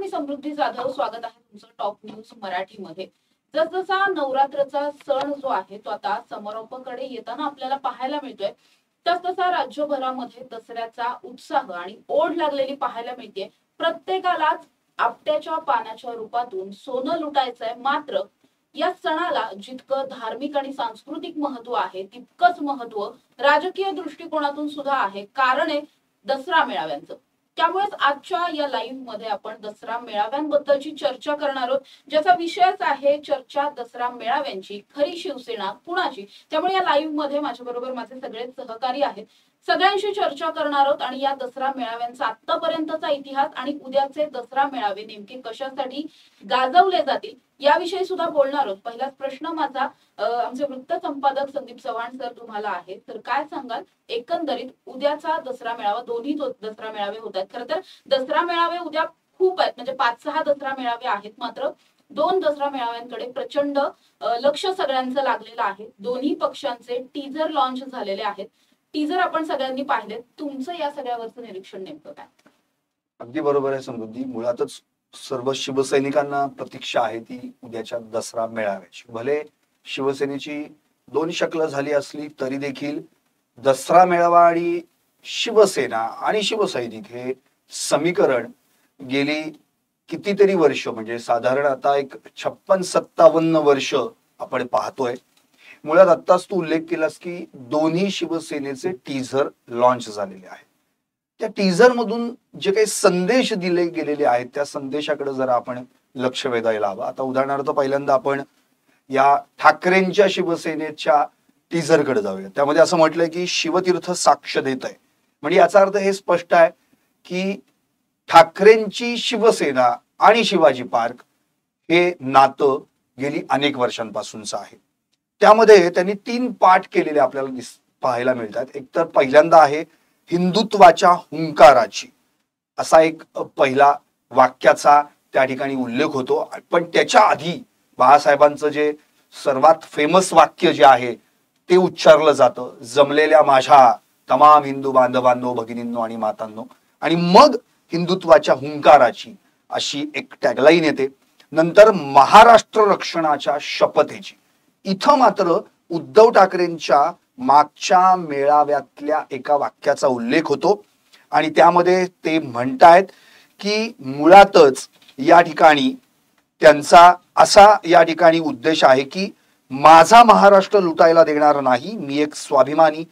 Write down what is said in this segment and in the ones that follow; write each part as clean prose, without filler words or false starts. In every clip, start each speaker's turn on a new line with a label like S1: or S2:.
S1: मी समृद्धी जाधव. स्वागत आहे तुमचं टॉप न्यूज मराठीमध्ये. जसजसा नवरात्रचा सण जो आहे तो आता समारोपाकडे येताना आपल्याला पाहायला मिळतोय, तसतसा राज्यभरामध्ये दसऱ्याचा उत्साह आणि ओढ लागलेली पाहायला मिळते. प्रत्येकालाच आपट्याच्या पानाच्या रूपातून सोनं लुटायचंय. मात्र या सणाला जितकं धार्मिक आणि सांस्कृतिक महत्व आहे तितकंच महत्व राजकीय दृष्टिकोनातून सुद्धा आहे. कारण आहे दसरा मेळाव्यांचं. त्यामुळेच आजच्या या लाईव्ह मध्ये आपण दसरा मेळाव्यांबद्दलची चर्चा करणार आहोत, ज्याचा विषयच आहे चर्चा दसरा मेळाव्यांची. खरी शिवसेना कुणाची? त्यामुळे या लाईव्ह मध्ये माझ्या बरोबर माझे सगळे सहकारी आहेत. सगळ्यांशी चर्चा करणार आहोत आणि या दसरा मेळाव्यांचा आतापर्यंतचा इतिहास आणि उद्याचे दसरा मेळावे नेमके कशासाठी गाजवले जातील याविषयी सुद्धा बोलणार आहोत. पहिलाच प्रश्न माझा आमचे वृत्त संपादक संदीप चव्हाण सर तुम्हाला आहे. तर काय सांगाल एकंदरीत उद्याचा दसरा मेळावा? दोन्ही दसरा मेळावे होत आहेत. खरं तर दसरा मेळावे उद्या खूप आहेत, म्हणजे 5-6 दसरा मेळावे आहेत. मात्र 2 दसरा मेळाव्यांकडे प्रचंड लक्ष सगळ्यांचं लागलेलं आहे. दोन्ही पक्षांचे टीजर लॉन्च झालेले आहेत. टीजर आपण सगळ्यांनी पाहिले. तुमचं या सगळ्यावरचं निरीक्षण नेमकं काय?
S2: अगदी बरोबर आहे समृद्धी. मुळातच सर्व शिवसैनिकांना प्रतीक्षा आहे ती उद्याच्या दसरा मेळाव्याची. भले शिवसेनेची 2 शक्ल झाली असली तरी देखील दसरा मेळावा आणि शिवसेना आणि शिवसैनिक हे समीकरण गेली कितीतरी वर्ष, म्हणजे साधारण आता एक 56-57 वर्ष आपण पाहतोय. मुळात आत्ताच तू उल्लेख केलास की दोन्ही शिवसेनेचे टीझर लॉन्च झालेले आहेत. त्या टीझर मधून जे काही संदेश दिले गेलेले आहेत त्या संदेशाकडे जरा आपण लक्ष वेधायला हवं. आता उदाहरणार्थ पहिल्यांदा आपण या ठाकरेंच्या शिवसेनेच्या टीझरकडे जाऊया. त्यामध्ये असं म्हटलंय की शिवतीर्थ साक्ष देत आहे. म्हणजे याचा अर्थ हे स्पष्ट आहे की ठाकरेंची शिवसेना आणि शिवाजी पार्क हे नातं गेली अनेक वर्षांपासूनच आहे. त्यामध्ये त्यांनी 3 पाठ केलेले आपल्याला पाहायला मिळतात. एक तर पहिल्यांदा आहे हिंदुत्वाच्या हुंकाराची, असा एक पहिला वाक्याचा त्या ठिकाणी उल्लेख होतो. पण त्याच्या आधी बाळासाहेबांचं जे सर्वात फेमस वाक्य जे आहे ते उच्चारलं जातं, जमलेल्या माझ्या तमाम हिंदू बांधवांनो, भगिनींनो आणि मातांनो. आणि मग हिंदुत्वाच्या हुंकाराची अशी एक टॅगलाईन येते. नंतर महाराष्ट्र रक्षणाच्या शपथेची. इथं मात्र उद्धव ठाकरेंच्या मागच्या मेळाव्यातल्या एका वाक्याचा उल्लेख होतो आणि त्यामध्ये ते म्हणतायत की मुळातच या ठिकाणी त्यांचा असा या ठिकाणी उद्देश आहे की माझा महाराष्ट्र लुटायला देणार नाही. मी एक स्वाभिमानी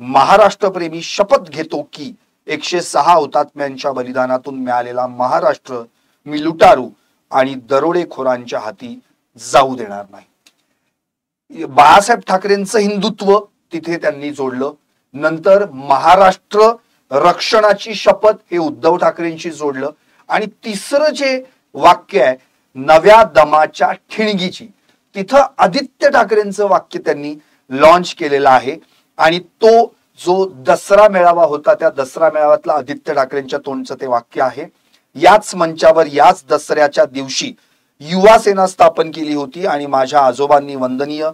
S2: महाराष्ट्रप्रेमी शपथ घेतो की 106 हुतात्म्यांच्या बलिदानातून मिळालेला महाराष्ट्र मी लुटारू आणि दरोडेखोरांच्या हाती जाऊ देणार नाही. बाळासाहेब ठाकरेंचं हिंदुत्व तिथे त्यांनी जोडलं. नंतर महाराष्ट्र रक्षणाची शपथ हे उद्धव ठाकरेंशी जोडलं. आणि तिसरं जे वाक्य आहे नव्या दमाच्या ठिणगीची, तिथं आदित्य ठाकरेंचं वाक्य त्यांनी लॉन्च केलेलं आहे. आणि तो जो दसरा मेळावा होता त्या दसरा मेळाव्यातला आदित्य ठाकरेंच्या तोंडचं ते वाक्य आहे. याच मंचावर याच दसऱ्याच्या दिवशी युवा सेना स्थापन केली होती आणि माझ्या आजोबांनी वंदनीय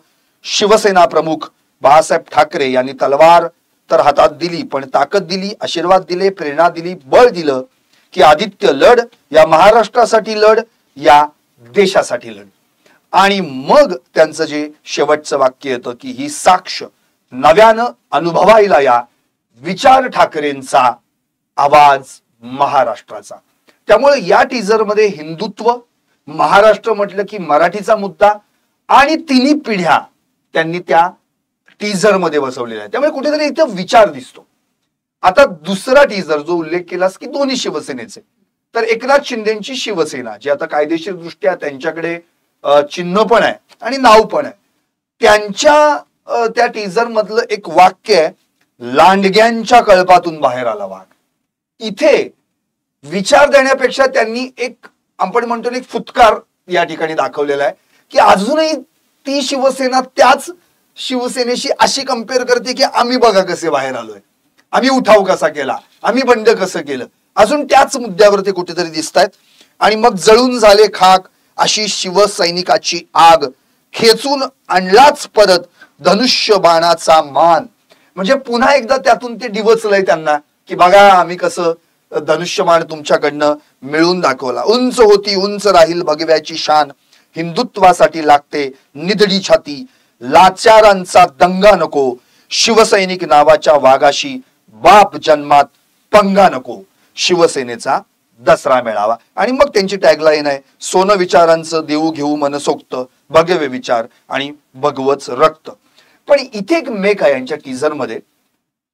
S2: शिवसेना प्रमुख बाळासाहेब ठाकरे यांनी तलवार तर हातात दिली, पण ताकद दिली, आशीर्वाद दिले, प्रेरणा दिली, बळ दिलं की आदित्य लढ, या महाराष्ट्रासाठी लढ, या देशासाठी लढ. आणि मग त्यांचं जे शेवटचं वाक्य येतं की ही साक्ष नव्यानं अनुभवायला या विचार ठाकरेंचा आवाज महाराष्ट्राचा. त्यामुळे या टीझर मध्ये हिंदुत्व, महाराष्ट्र म्हटलं की मराठीचा मुद्दा आणि 3 पिढ्या त्यांनी त्या टीझर मध्ये बसवलेला आहे. त्यामुळे कुठेतरी इथं विचार दिसतो. आता दुसरा टीझर जो उल्लेख केलास की दोन्ही शिवसेनेचे, तर एकनाथ शिंदेची शिवसेना जी आता कायदेशीर दृष्ट्या त्यांच्याकडे चिन्ह पण आहे आणि नाव पण आहे, त्यांच्या त्या टीझर मधलं एक वाक्य आहे लांडग्यांच्या कळपातून बाहेर आला वाघ. इथे विचार देण्यापेक्षा त्यांनी एक आपण म्हणतो एक फुतकार या ठिकाणी दाखवलेला आहे की अजूनही ती शिवसेना त्याच शिवसेनेशी अशी कंपेअर करते की आम्ही बघा कसे बाहेर आलोय, आम्ही उठाव कसा केला, आम्ही बंड कसं केलं. अजून त्याच मुद्द्यावर ते कुठेतरी दिसतायत. आणि मग जळून झाले खाक अशी शिवसैनिकाची आग, खेचून आणलाच परत धनुष्य बाणाचा मान. म्हणजे पुन्हा एकदा त्यातून ते डिवचलंय त्यांना की बघा आम्ही कसं धनुष्यमान तुमच्याकडनं मिळून दाखवला. उंच होती उंच राहील भगव्याची शान, हिंदुत्वासाठी लागते निधडी छाती, लाचारांचा दंगा नको, शिवसैनिक नावाच्या वाघाशी बाप जन्मात पंगा नको, शिवसेनेचा दसरा मेळावा. आणि मग त्यांची टॅगलाईन आहे, सोनं विचारांचं देऊ घेऊ मनसोक्त, भगवे विचार आणि भगवच रक्त. पण इथे एक मेक आहे यांच्या टीझर मध्ये.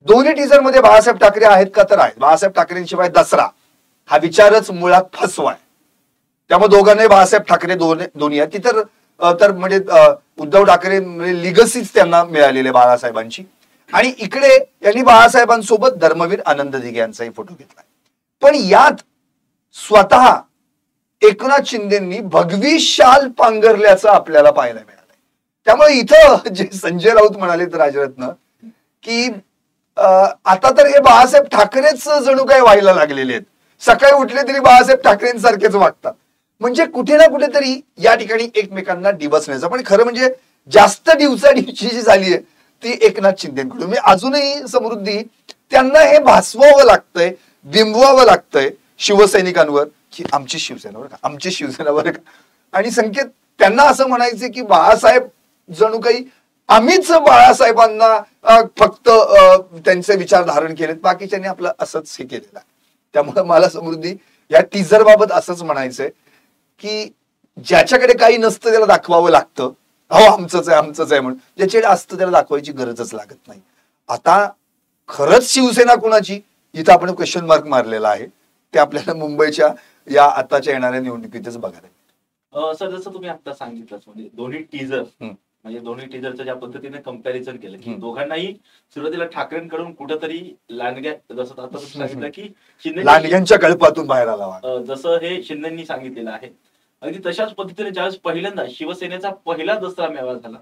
S2: दोन्ही टीझर मध्ये बाळासाहेब ठाकरे आहेत का, तर आहेत. बाळासाहेब ठाकरेंशिवाय दसरा हा विचारच मुळात फसवा आहे. त्यामुळे दोघांनाही बाळासाहेब ठाकरे दोन्ही आहेत. ती तर म्हणजे उद्धव ठाकरे लिगसीच त्यांना मिळालेले बाळासाहेबांची. आणि इकडे यांनी बाळासाहेबांसोबत धर्मवीर आनंद दिघे यांचाही फोटो घेतलाय. पण यात स्वतः एकनाथ शिंदेंनी भगवी शाल पांघरल्याचं आपल्याला पाहायला मिळालंय. त्यामुळे इथं जे संजय राऊत म्हणालेत राजरत्न की आता तर हे बाळासाहेब ठाकरेच जणू काही व्हायला लागलेले आहेत, सकाळी उठले तरी बाळासाहेब ठाकरेंसारखेच वागतात. म्हणजे कुठे ना कुठेतरी या ठिकाणी एकमेकांना डिवसण्याचं. पण खरं म्हणजे जास्त दिवसाडीची जी झाली आहे ती एकनाथ शिंदेकडून. म्हणजे अजूनही समृद्धी त्यांना हे भासवावं लागतंय, बिंबवावं लागतंय शिवसैनिकांवर की आमची शिवसेना बरं का, आमची शिवसेना बरं का. आणि संकेत त्यांना असं म्हणायचे की बाळासाहेब जणू काही आम्हीच बाळासाहेबांना फक्त त्यांचे विचार धारण केलेत, बाकीच्यांनी आपलं असंच हे केलेलं आहे. त्यामुळे मला समृद्धी या टीझर बाबत असंच म्हणायचंय की ज्याच्याकडे काही नसतं त्याला दाखवावं लागतं, अहो आमचंच आहे म्हणून. ज्याच्याकडे असतं त्याला दाखवायची गरजच लागत नाही. आता खरंच शिवसेना कुणाची, इथं आपण क्वेश्चन मार्क मारलेला आहे, ते आपल्याला मुंबईच्या या आताच्या येणाऱ्या निवडणुकीतच बघायला.
S3: सर जसं तुम्ही आता सांगितलं म्हणजे दोन्ही टीझर म्हणजे दोन्ही टीझरचं ज्या पद्धतीने कंपॅरिझन केलं की दोघांनाही सुरुवातीला ठाकरेंकडून कुठंतरी लांडग्या, जसं आता तुम्ही सांगितलं की शिंदे
S2: लांडग्यांच्या कळपातून बाहेर आला,
S3: जसं हे शिंदेंनी सांगितलेलं आहे. अगदी तशाच पद्धतीने ज्यावेळेस पहिल्यांदा शिवसेनेचा पहिला दसरा मेळावा झाला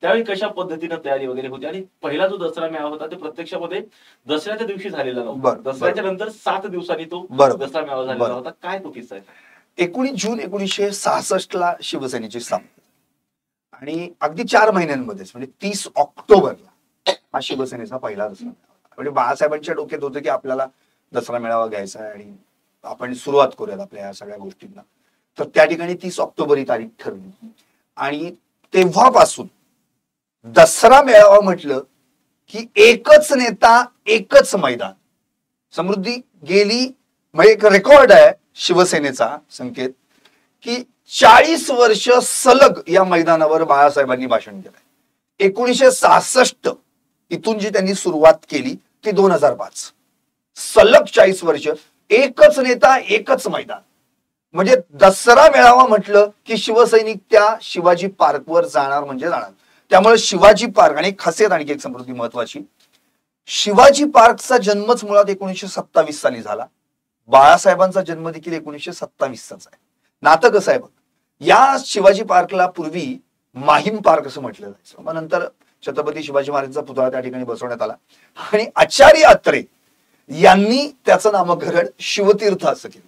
S3: त्यावेळी कशा पद्धतीनं तयारी वगैरे होती. आणि पहिला जो दसरा मेळावा होता ते प्रत्यक्षामध्ये दसऱ्याच्या दिवशी झालेला नव्हता, दसऱ्याच्या नंतर 7 दिवसांनी तो दसरा मेळावा झालेला होता. काय तो किस्सा आहे?
S2: 19 जून 1966 शिवसेनेची स्थापना आणि अगदी 4 महिन्यांमध्येच म्हणजे 30 ऑक्टोबरला हा शिवसेनेचा पहिला दसरा मेळावा. म्हणजे बाळासाहेबांच्या डोक्यात होतं की आपल्याला दसरा मेळावा घ्यायचा आहे आणि आपण सुरुवात करूयात आपल्या या सगळ्या गोष्टींना. तर त्या ठिकाणी 30 ऑक्टोबर ही तारीख ठरली आणि तेव्हापासून दसरा मेळावा म्हटलं की एकच नेता एकच मैदान. समृद्धी गेली म्हणजे एक रेकॉर्ड आहे शिवसेनेचा संकेत की 40 वर्ष सलग या मैदानावर बाळासाहेबांनी भाषण केलंय. 1966 इथून जी त्यांनी सुरुवात केली ती 2005 सलग 40 वर्ष एकच नेता एकच मैदान. म्हणजे दसरा मेळावा म्हटलं की शिवसैनिक त्या शिवाजी पार्कवर जाणार म्हणजे जाणार. त्यामुळे शिवाजी पार्क आणि खासियत आणखी एक समृद्धी महत्वाची, शिवाजी पार्कचा जन्मच मुळात 1927 साली झाला. बाळासाहेबांचा जन्म देखील 1927 आहे. नातं कसं आहे बघ, या शिवाजी पार्कला पूर्वी माहीम पार्क असं म्हटलं जायचं. मग नंतर छत्रपती शिवाजी महाराजांचा पुतळा त्या ठिकाणी बसवण्यात आला आणि आचार्य अत्रे यांनी त्याचं नामकरण शिवतीर्थ असं केलं.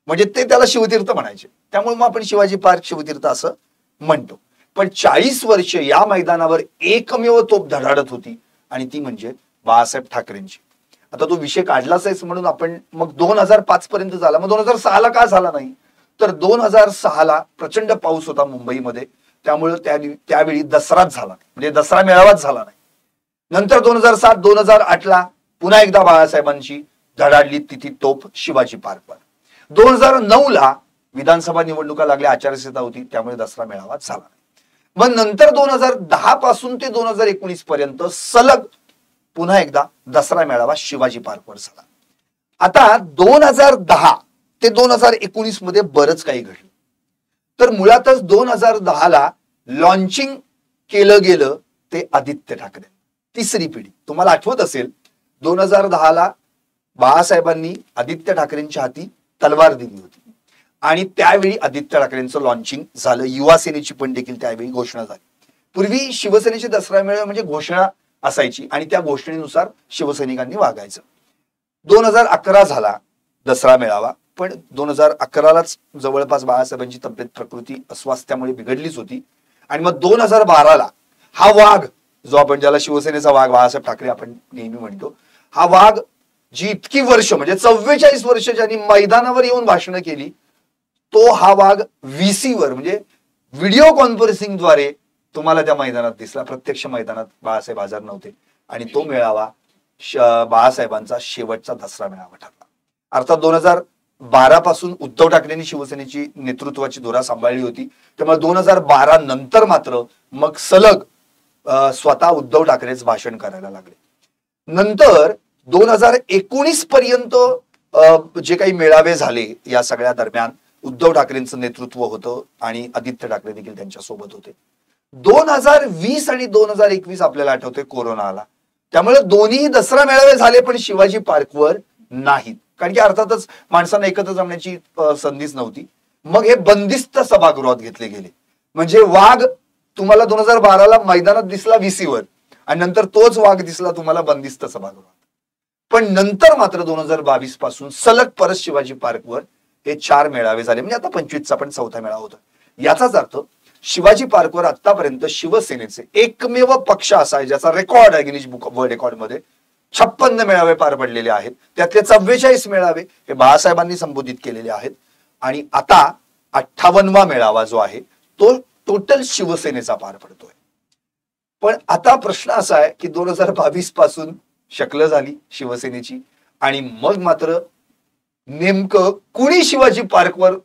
S2: म्हणजे ते त्याला शिवतीर्थ म्हणायचे, त्यामुळे मग आपण शिवाजी पार्क शिवतीर्थ असं म्हणतो. पण 40 वर्ष या मैदानावर एकमेव तोप धडाडत होती आणि ती म्हणजे बाळासाहेब ठाकरेंची. आता तो विषय काढलाच आहेस म्हणून आपण मग 2005 पर्यंत झाला. मग 2006ला का झाला नाही, तर 2006ला प्रचंड पाऊस होता मुंबईमध्ये, त्यामुळे त्यावेळी दसराच झाला म्हणजे दसरा मेळावाच झाला नाही. नंतर 2007 2008ला पुन्हा एकदा बाळासाहेबांची धडाडली तिथे तोप शिवाजी पार्कवर. 2009ला विधानसभा निवडणुका लागल्या, आचारसंहिता होती, त्यामुळे दसरा मेळावाच झाला नाही. मग नंतर 2010 पासून ते 2019 पर्यंत सलग पुन्हा एकदा दसरा मेळावा शिवाजी पार्कवर झाला. आता 2010 ते 2019 मध्ये बरंच काही घडलं. तर मुळातच 2010ला लॉन्चिंग केलं गेलं ते आदित्य ठाकरे, तिसरी पिढी. तुम्हाला आठवत असेल 2010ला बाळासाहेबांनी आदित्य ठाकरेंच्या हाती तलवार दिली होती आणि त्यावेळी आदित्य ठाकरेंचं लॉन्चिंग झालं. युवा सेनेची पण देखील त्यावेळी घोषणा झाली. पूर्वी शिवसेनेचे दसरा मेळावा म्हणजे घोषणा असायची आणि त्या घोषणेनुसार शिवसैनिकांनी वागायचं. 2011 झाला दसरा मेळावा, पण 2011लाच जवळपास बाळासाहेबांची तब्येत प्रकृती अस्वास्थ्यामुळे बिघडलीच होती. आणि मग 2012ला हा वाघ जो आपण ज्याला शिवसेनेचा वाघ बाळासाहेब ठाकरे आपण नेहमी म्हणतो, हा वाघ जी इतकी वर्ष म्हणजे 44 वर्ष ज्यांनी मैदानावर येऊन भाषणं केली, तो हा वाघ VC वर म्हणजे व्हिडिओ कॉन्फरन्सिंगद्वारे तुम्हाला त्या मैदानात दिसला. प्रत्यक्ष मैदानात बाळासाहेब हजर नव्हते आणि तो मेळावा बाळासाहेबांचा शेवटचा दसरा मेळावा ठरला. अर्थात 2012 पासून उद्धव ठाकरेंनी शिवसेनेची नेतृत्वाची धुरा सांभाळली होती. त्यामुळे 2012 नंतर मात्र मग सलग स्वतः उद्धव ठाकरेच भाषण करायला लागले. नंतर 2019 पर्यंत जे काही मेळावे झाले या सगळ्या दरम्यान उद्धव ठाकरेंचं नेतृत्व होतं आणि आदित्य ठाकरे देखील त्यांच्या सोबत होते. 2020 आणि 2021 आपल्याला आठवते कोरोना आला, त्यामुळे दोन्ही दसरा मेळावे झाले पण शिवाजी पार्कवर नाहीत, कारण की अर्थातच माणसांना एकत्र जमण्याची संधीच नव्हती. मग हे बंदिस्त सभागृहात घेतले गेले. म्हणजे वाघ तुम्हाला 2012ला मैदानात दिसला VC वर आणि नंतर तोच वाघ दिसला तुम्हाला बंदिस्त सभागृहात. पण नंतर मात्र 2022 पासून सलग परत शिवाजी पार्कवर हे 4 मेळावे झाले. म्हणजे आता 25चा पण 4था मेळावा होता. याचाच अर्थ शिवाजी पार्कवर आतापर्यंत शिवसेनेचे एकमेव पक्ष असा आहे ज्याचा रेकॉर्ड आहे Guinness book of world record मध्ये 56 मेळावे पार पडलेले आहेत. त्यातले 44 मेळावे हे बाळासाहेबांनी संबोधित केलेले आहेत आणि आता 58वा मेळावा जो आहे तो टोटल शिवसेनेचा पार पडतोय. पण आता प्रश्न असा आहे की 2022 पासून शक्ल झाली शिवसेनेची आणि मग मात्र नेमकं कुणी शिवाजी पार्कवर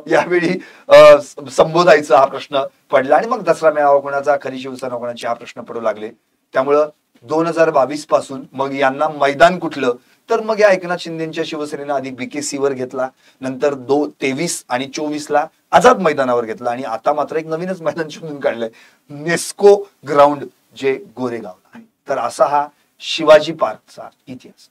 S2: यावेळी संबोधायचा हा प्रश्न पडला आणि मग दसरा मेळावा कोणाचा, खरी शिवसेना कोणाची हा प्रश्न पडू लागले. त्यामुळं 2022 पासून मग यांना मैदान कुठलं, तर मग या एकनाथ शिंदेच्या शिवसेनेनं आधी BKC वर घेतला, नंतर 23 आणि 24ला आझाद मैदानावर घेतला आणि आता मात्र एक नवीनच मैदान शोधून काढलंय, नेस्को ग्राउंड जे गोरेगावला आहे. तर असा हा शिवाजी पार्कचा इतिहास.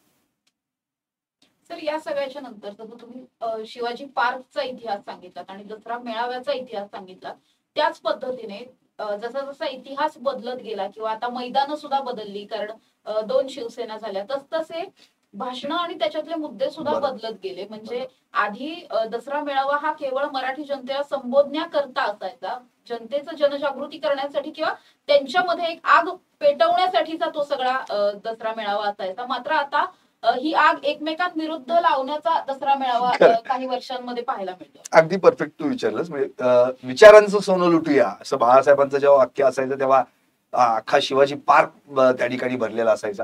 S1: सर, या सगळ्याच्या नंतर जसं तुम्ही शिवाजी पार्कचा इतिहास सांगितलात आणि दसरा मेळाव्याचा इतिहास सांगितला, त्याच पद्धतीने जसा जसा इतिहास बदलत गेला किंवा आता मैदानं सुद्धा बदलली कारण 2 शिवसेना झाल्या, तसतसे भाषणं आणि त्याच्यातले मुद्दे सुद्धा बदलत गेले. म्हणजे आधी दसरा मेळावा हा केवळ मराठी जनतेला संबोधण्याकरता असायचा, जनतेचं जनजागृती करण्यासाठी किंवा त्यांच्यामध्ये एक आग पेटवण्यासाठीचा तो सगळा दसरा मेळावा असायचा. मात्र आता ही आग एकमेकांविरुद्ध लावण्याचा दसरा मेळावा काही वर्षांमध्ये पाहायला मिळतो.
S2: अगदी परफेक्ट तू विचारलंस. म्हणजे विचारांचं सोनं लुटूया असं बाळासाहेबांचं जेव्हा वाक्य असायचं तेव्हा अख्खा शिवाजी पार्क त्या ठिकाणी भरलेला असायचा.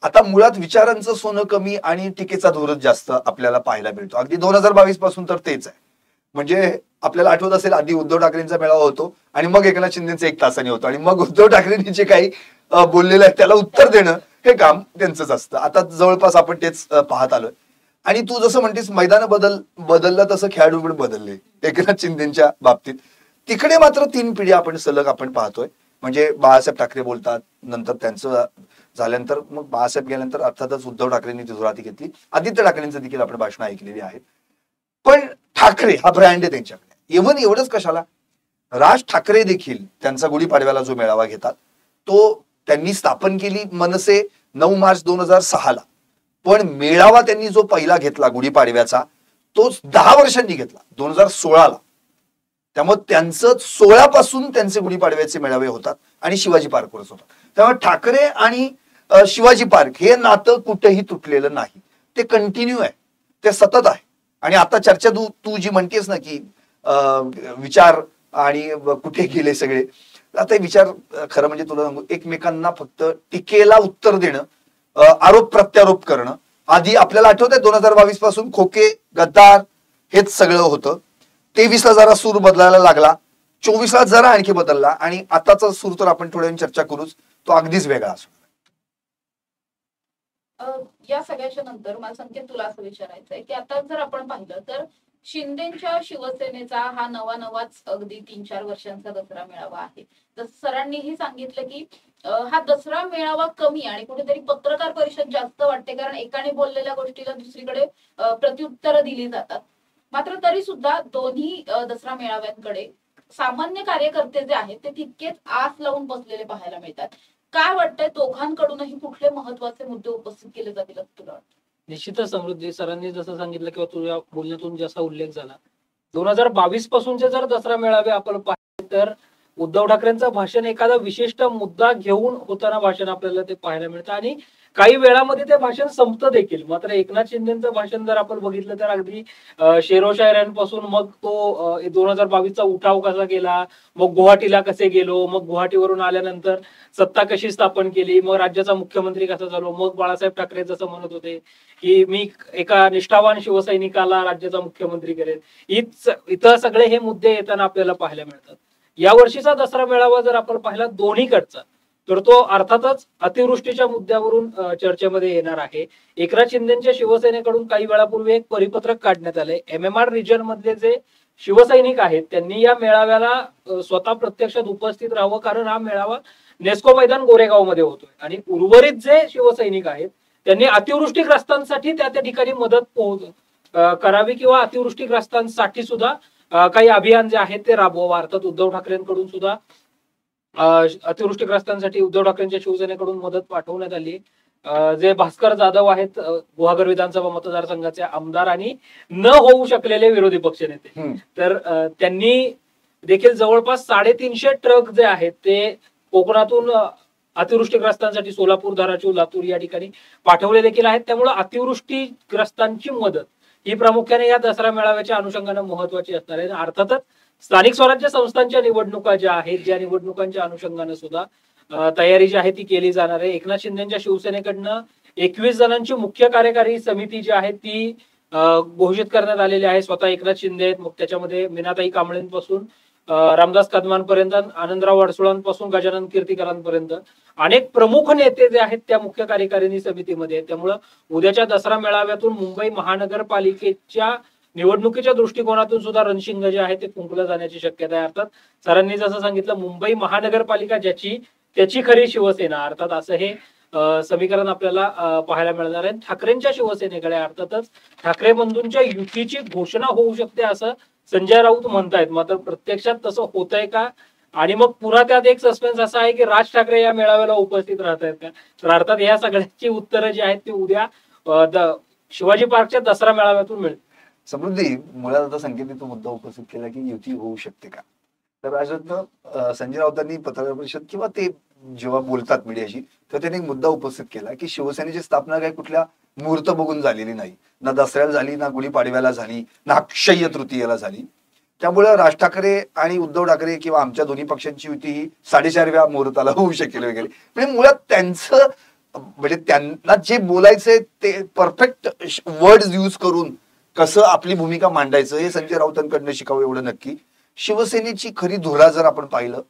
S2: आता मुळात विचारांचं सोनं कमी आणि टीकेचा धोरच जास्त आपल्याला पाहायला मिळतो. अगदी 2022 पासून तर तेच आहे. म्हणजे आपल्याला आठवत असेल आधी उद्धव ठाकरेंचा मेळावा होतो आणि मग एकनाथ शिंदेचा 1 तासाने होतो आणि मग उद्धव ठाकरेंनी जे काही बोललेलं आहे त्याला उत्तर देणं हे काम त्यांचंच असतं. आता जवळपास आपण तेच पाहत आलोय. आणि तू जसं म्हणतेस मैदान बदललं तसं खेळाडू पण बदलले एकनाथ शिंदेच्या बाबतीत. तिकडे मात्र 3 पिढ्या आपण सलग आपण पाहतोय. म्हणजे बाळासाहेब ठाकरे बोलतात, नंतर त्यांचं झाल्यानंतर मग बाळासाहेब गेल्यानंतर अर्थातच उद्धव ठाकरेंनी ती धुराती घेतली. आदित्य ठाकरेंचं देखील आपण भाषणं ऐकलेली आहेत. पण ठाकरे हा ब्रँड आहे त्यांच्याकडे. इव्हन एवढंच कशाला, राज ठाकरे देखील त्यांचा गुढीपाडव्याला जो मेळावा घेतात तो त्यांनी स्थापन केली मनसे 9 मार्च 2006ला. पण मेळावा त्यांनी जो पहिला घेतला गुढीपाडव्याचा तो 10 वर्षांनी घेतला 2016ला. त्यामुळे त्यांचं 16 पासून त्यांचे गुढीपाडव्याचे मेळावे होतात आणि शिवाजी पार्कवरच होतात. त्यामुळे ठाकरे आणि शिवाजी पार्क हे नातं कुठेही तुटलेलं नाही, ते कंटिन्यू आहे, ते सतत आहे. आणि आता चर्चा तू जी म्हणतेस ना की विचार आणि कुठे गेले सगळे, आता विचार खरं म्हणजे तुला सांगू, एकमेकांना फक्त टीकेला उत्तर देणं, आरोप प्रत्यारोप करणं. आधी आपल्याला आठवतंय 2022 पासून खोके, गद्दार हेच सगळं होतं. 23ला जरा सूर बदलायला लागला, 24ला जरा आणखी बदलला आणि आताचा सूर तर आपण थोड्या चर्चा करूच, तो अगदीच वेगळा असतो.
S1: या सगळ्याच्या नंतर मला संकेत तुला असं विचारायचं आहे की आता जर आपण पाहिलं तर शिंदेच्या शिवसेनेचा हा नवाच अगदी 3-4 वर्षांचा दसरा मेळावा आहे. जसं सरांनीही सांगितलं की हा दसरा मेळावा कमी आणि कुठेतरी पत्रकार परिषद जास्त वाटते कारण एकाने बोललेल्या गोष्टीला दुसरीकडे प्रत्युत्तर दिली जातात. मात्र तरी सुद्धा दोन्ही दसरा मेळाव्यांकडे सामान्य कार्यकर्ते जे आहेत ते तितकेच आस लावून बसलेले पाहायला मिळतात. काय वाटतंय, दोघांकडूनही कुठले महत्वाचे मुद्दे उपस्थित केले जातील असं तुला वाटतं?
S4: निश्चितच समृद्धी, सरांनी जसं सांगितलं किंवा तुझ्या बोलण्यातून जसा उल्लेख झाला, 2022 पासूनचे जर दसरा मेळावे आपण पाहिले तर उद्धव ठाकरेंचं भाषण एखादा विशिष्ट मुद्दा घेऊन होताना भाषण आपल्याला ते पाहायला मिळतं आणि काही वेळामध्ये ते भाषण संपतं देखील. मात्र एकनाथ शिंदेचं भाषण जर आपण बघितलं तर अगदी शेरोशायऱ्यांपासून मग तो 2022चा उठाव कसा केला, मग गुवाहाटीला कसे गेलो, मग गुवाहाटीवरून आल्यानंतर सत्ता कशी स्थापन केली, मग राज्याचा मुख्यमंत्री कसा झालो, मग बाळासाहेब ठाकरे जसं म्हणत होते की मी एका निष्ठावान शिवसैनिकाला राज्याचा मुख्यमंत्री करेल, इथं सगळे हे मुद्दे येताना आपल्याला पाहायला मिळतात. या वर्षीचा दसरा मेळावा जर आपण पाहिला दोन्हीकडचा, तर तो अर्थातच अतिवृष्टीच्या मुद्द्यावरून चर्चेमध्ये येणार आहे. एकनाथ शिंदेच्या शिवसेनेकडून काही वेळापूर्वी एक परिपत्रक काढण्यात आलंय. MMR रिजन मधले जे शिवसैनिक आहेत त्यांनी या मेळाव्याला स्वतः प्रत्यक्षात उपस्थित राहावं, कारण हा मेळावा नेस्को मैदान गोरेगाव मध्ये होतोय आणि उर्वरित जे शिवसैनिक आहेत त्यांनी अतिवृष्टीग्रस्तांसाठी त्या ठिकाणी मदत करावी किंवा अतिवृष्टीग्रस्तांसाठी सुद्धा काही अभियान जे आहेत ते राबवावं. अर्थात उद्धव ठाकरेंकडून सुद्धा अतिवृष्टीग्रस्तांसाठी उद्धव ठाकरेंच्या शिवसेनेकडून मदत पाठवण्यात आली. जे भास्कर जाधव आहेत गुहागर विधानसभा मतदारसंघाचे आमदार आणि न होऊ शकलेले विरोधी पक्षनेते, तर त्यांनी देखील जवळपास 350 ट्रक जे आहेत ते कोकणातून अतिवृष्टीग्रस्तांसाठी सोलापूर, धाराशिव, लातूर या ठिकाणी पाठवले देखील आहेत. त्यामुळे अतिवृष्टीग्रस्तांची मदत ही प्रामुख्याने या दसरा मेळाव्याच्या अनुषंगाने महत्वाची असणार आहे. अर्थातच स्थानिक स्वराज्य संस्थांच्या निवडणुका ज्या आहेत, ज्या निवडणुकांच्या अनुषंगाने सुद्धा तयारी जी आहे ती केली जाणार आहे. एकनाथ शिंदेच्या शिवसेनेकडनं 21 जणांची मुख्य कार्यकारी समिती जी आहे ती घोषित करण्यात आलेली आहे. स्वतः एकनाथ शिंदे आहेत, मग त्याच्यामध्ये मीनाताई कांबळेंपासून रामदास कदमांपर्यंत, आनंदराव अडसुळांपासून गजानन कीर्तीकरांपर्यंत अनेक प्रमुख नेते जे आहेत त्या मुख्य कार्यकारिणी समितीमध्ये आहेत. त्यामुळं उद्याच्या दसरा मेळाव्यातून मुंबई महानगरपालिकेच्या निवडणुकीच्या दृष्टिकोनातून सुद्धा रणशिंग जे आहे ते फुंकलं जाण्याची शक्यता आहे. अर्थात सरांनी जसं सांगितलं, मुंबई महानगरपालिका ज्याची त्याची खरी शिवसेना, अर्थात असं हे समीकरण आपल्याला पाहायला मिळणार आहे. ठाकरेंच्या शिवसेनेकडे अर्थातच ठाकरे बंधूंच्या युतीची घोषणा होऊ शकते असं संजय राऊत म्हणतायत. मात्र प्रत्यक्षात तसं होतंय का, आणि मग पुन्हा त्यात एक सस्पेन्स असा आहे की राज ठाकरे या मेळाव्याला उपस्थित राहत आहेत का. तर अर्थात या सगळ्यांची उत्तरं जी आहेत ती उद्या शिवाजी पार्कच्या दसरा मेळाव्यातून मिळतील.
S2: समृद्धी, मुळात आता संकेत तो मुद्दा उपस्थित केला की युती होऊ शकते का. तर राजरत्न संजय राऊतांनी पत्रकार परिषद किंवा ते जेव्हा बोलतात मीडियाशी तर त्यांनी एक मुद्दा उपस्थित केला की शिवसेनेची स्थापना काही कुठल्या मुहूर्त बघून झालेली नाही, ना दसऱ्याला झाली, ना गुढीपाडव्याला झाली, ना अक्षय्य तृतीयेला झाली. त्यामुळे राज ठाकरे आणि उद्धव ठाकरे किंवा आमच्या दोन्ही पक्षांची युती ही 4.5व्या मुहूर्ताला होऊ शकेल वगैरे. म्हणजे मुळात त्यांचं म्हणजे त्यांना जे बोलायचंय ते परफेक्ट वर्ड्स यूज करून कसं आपली भूमिका मांडायचं हे संजय राऊतांकडनं शिकावं एवढं नक्की. शिवसेनेची खरी धुरा जर आपण पाहिलं,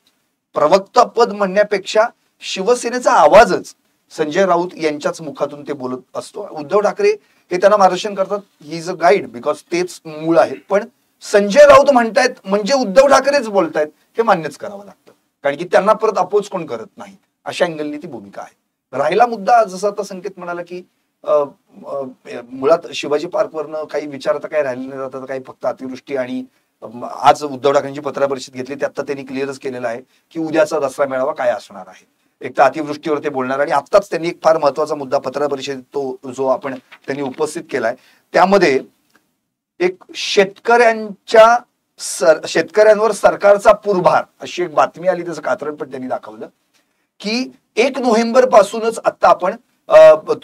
S2: प्रवक्ता पद म्हणण्यापेक्षा शिवसेनेचा आवाजच संजय राऊत यांच्याच मुखातून ते बोलत असतो. उद्धव ठाकरे हे त्यांना मार्गदर्शन करतात, he is a guide because तेच मूळ आहेत. पण संजय राऊत म्हणतायत म्हणजे उद्धव ठाकरेच बोलतायत हे मान्यच करावं लागतं, कारण की त्यांना परत अपोज कोण करत नाही, अशा अँगलनी ती भूमिका आहे. राहिला मुद्दा जसा आता संकेत म्हणाला की मुळात शिवाजी पार्कवरनं काही विचार आता काही राहिले नाही, आता काही फक्त अतिवृष्टी आणि आज उद्धव ठाकरेंची पत्रकार परिषद घेतली त्यात त्यांनी क्लिअरच केलेलं आहे की उद्याचा दसरा मेळावा काय असणार आहे. एक तर अतिवृष्टीवर ते बोलणार आणि आत्ताच त्यांनी एक फार महत्वाचा मुद्दा पत्रकार परिषदेत तो जो आपण त्यांनी उपस्थित केलाय त्यामध्ये एक शेतकऱ्यांवर सरकारचा पुरभार अशी एक बातमी आली, त्याचं कात्रण पण त्यांनी दाखवलं की 1 नोव्हेंबर पासूनच आता आपण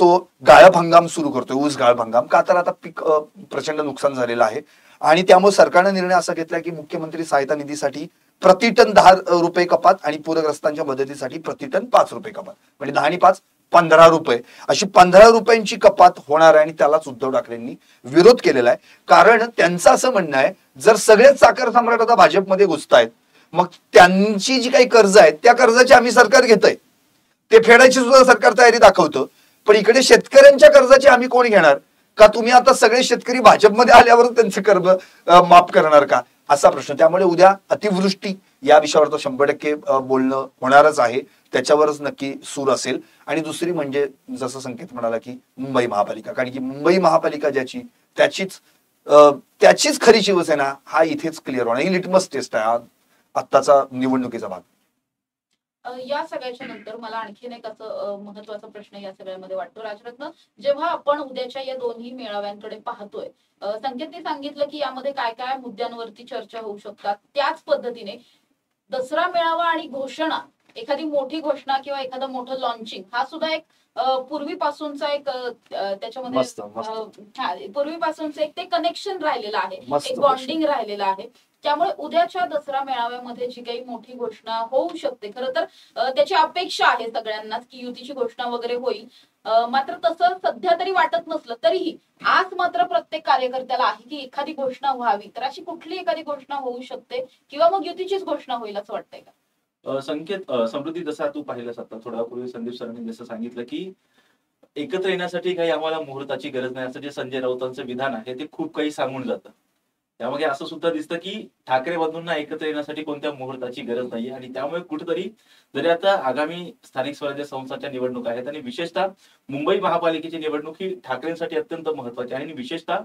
S2: तो गाळप हंगाम सुरू करतोय, ऊस गाळप हंगाम, का तर आता पीक प्रचंड नुकसान झालेलं आहे आणि त्यामुळे सरकारनं निर्णय असा घेतला की मुख्यमंत्री सहायता निधीसाठी प्रति टन 10 रुपये कपात आणि पूरग्रस्तांच्या मदतीसाठी प्रति टन 5 रुपये कपात, म्हणजे 10 आणि 5 15 रुपये अशी 15 रुपयांची कपात होणार आहे. आणि त्यालाच उद्धव ठाकरेंनी विरोध केलेला आहे, कारण त्यांचं असं म्हणणं आहे जर सगळेच साखर सम्राट आता भाजपमध्ये घुसतायत मग त्यांची जी काही कर्ज आहेत त्या कर्जाची आम्ही सरकार घेतोय, ते फेडायची सुद्धा सरकार तयारी दाखवतं, पण इकडे शेतकऱ्यांच्या कर्जाची आम्ही कोण घेणार, का तुम्ही आता सगळे शेतकरी भाजपमध्ये आल्यावर त्यांचे कर्ज माफ करणार का, असा प्रश्न. त्यामुळे उद्या अतिवृष्टी या विषयावर तर 100% बोलणं होणारच आहे, त्याच्यावरच नक्की सूर असेल. आणि दुसरी म्हणजे जसं संकेत म्हणाला की मुंबई महापालिका, कारण की मुंबई महापालिका ज्याची त्याचीच खरी शिवसेना हा इथेच क्लिअर होणार. ही लिटमस टेस्ट आहे आत्ताचा निवडणुकीचा भाग.
S1: या सगळ्याच्या नंतर मला आणखीन एक असं महत्वाचा प्रश्न या सगळ्यामध्ये वाटतो राजरत्न, जेव्हा आपण उद्याच्या या दोन्ही मेळाव्यांकडे पाहतोय, संकेतने सांगितलं की यामध्ये काय काय मुद्द्यांवरती चर्चा होऊ शकतात, त्याच पद्धतीने दसरा मेळावा आणि घोषणा, एखादी मोठी घोषणा किंवा एखादं मोठं लॉन्चिंग हा सुद्धा एक पूर्वीपासूनचा एक त्याच्यामध्ये
S2: मस्त मस्त
S1: पूर्वीपासूनचं एक ते कनेक्शन राहिलेलं आहे,
S2: मस्त
S1: एक बॉन्डिंग राहिलेलं आहे. त्यामुळे उद्याच्या दसरा मेळाव्यामध्ये जी काही मोठी घोषणा होऊ शकते, खरं तर त्याची अपेक्षा आहे सगळ्यांनाच की युतीची घोषणा वगैरे होईल. मात्र तसं सध्या तरी वाटत नसलं तरीही आज मात्र प्रत्येक कार्यकर्त्याला आहे की एखादी घोषणा व्हावी. तर अशी कुठली एखादी घोषणा होऊ शकते किंवा मग युतीचीच घोषणा होईल असं वाटतंय का?
S3: संकेत समृद्धी, जसा तू पाहिलंस आता थोड्यापूर्वी संदीप सरांनी जसं सांगितलं की एकत्र येण्यासाठी काही आम्हाला मुहूर्ताची गरज नाही, असं जे संजय राऊतांचं विधान आहे ते खूप काही सांगून जातं. त्यामध्ये असं सुद्धा दिसतं की ठाकरे बंधूंना एकत्र येण्यासाठी कोणत्या मुहूर्ताची गरज नाहीये. आणि त्यामुळे कुठेतरी जरी आता आगामी स्थानिक स्वराज्य संस्थांच्या निवडणुका आहेत आणि विशेषतः मुंबई महापालिकेची निवडणूक ही ठाकरेंसाठी अत्यंत महत्वाची आहे आणि विशेषतः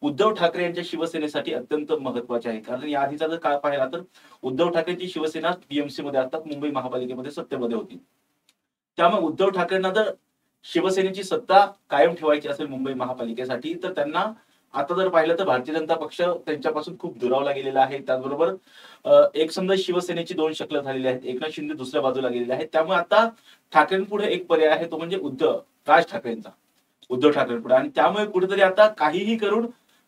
S3: उद्धव ठाकरे यांच्या शिवसेनेसाठी अत्यंत महत्वाची आहे. कारण या आधीचा जर काळ पाहिला तर उद्धव ठाकरेंची शिवसेना टीएमसी मध्ये अर्थात मुंबई महापालिकेमध्ये सत्तेमध्ये होती. त्यामुळे उद्धव ठाकरेंना जर शिवसेनेची सत्ता कायम ठेवायची असेल मुंबई महापालिकेसाठी, तर त्यांना आता जर पाहिलं तर भारतीय जनता पक्ष त्यांच्यापासून खूप दुरावला गेलेला आहे. त्याचबरोबर एक समजा शिवसेनेची दोन शक्ल झालेली आहेत, एकनाथ शिंदे दुसऱ्या बाजूला गेलेले आहेत. त्यामुळे आता ठाकरेंपुढे एक पर्याय आहे, तो म्हणजे राज ठाकरेंचा, उद्धव ठाकरेंपुढे. आणि त्यामुळे कुठेतरी आता काहीही करून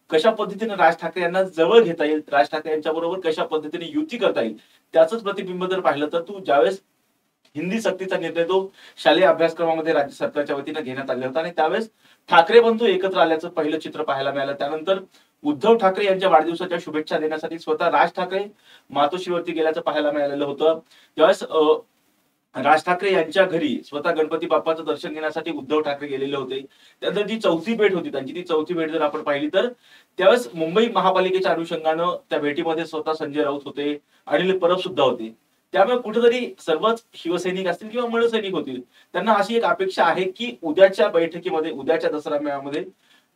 S3: कशा पद्धतीने राज ठाकरे यांना जवळ घेता येईल, राज ठाकरे यांच्या बरोबर कशा पद्धतीने युती करता येईल, त्याच प्रतिबिंब जर पाहिलं तर तू ज्यावेळेस हिंदी सक्तीचा निर्णय तो शालेय अभ्यासक्रमामध्ये राज्य सरकारच्या वतीने घेण्यात आला होता आणि त्यावेळेस ठाकरे बंधू एकत्र आल्याचं पहिलं चित्र पाहायला मिळालं. त्यानंतर उद्धव ठाकरे यांच्या वाढदिवसाच्या शुभेच्छा देण्यासाठी स्वतः राज ठाकरे मातोश्रीवरती गेल्याचं पाहायला मिळालेलं होतं. त्यावेळेस राज ठाकरे यांच्या घरी स्वतः गणपती बाप्पाचं दर्शन घेण्यासाठी उद्धव ठाकरे गेलेले होते. त्यानंतर जी चौथी भेट होती त्यांची, ती चौथी भेट जर आपण पाहिली तर त्यावेळेस मुंबई महापालिकेच्या अनुषंगानं त्या भेटीमध्ये स्वतः संजय राऊत होते, अनिल परब सुद्धा होते. त्यामुळे कुठेतरी सर्वच शिवसैनिक असतील किंवा मनसैनिक होतील, त्यांना अशी एक अपेक्षा आहे की उद्याच्या बैठकीमध्ये, उद्याच्या दसरा मेळाव्यामध्ये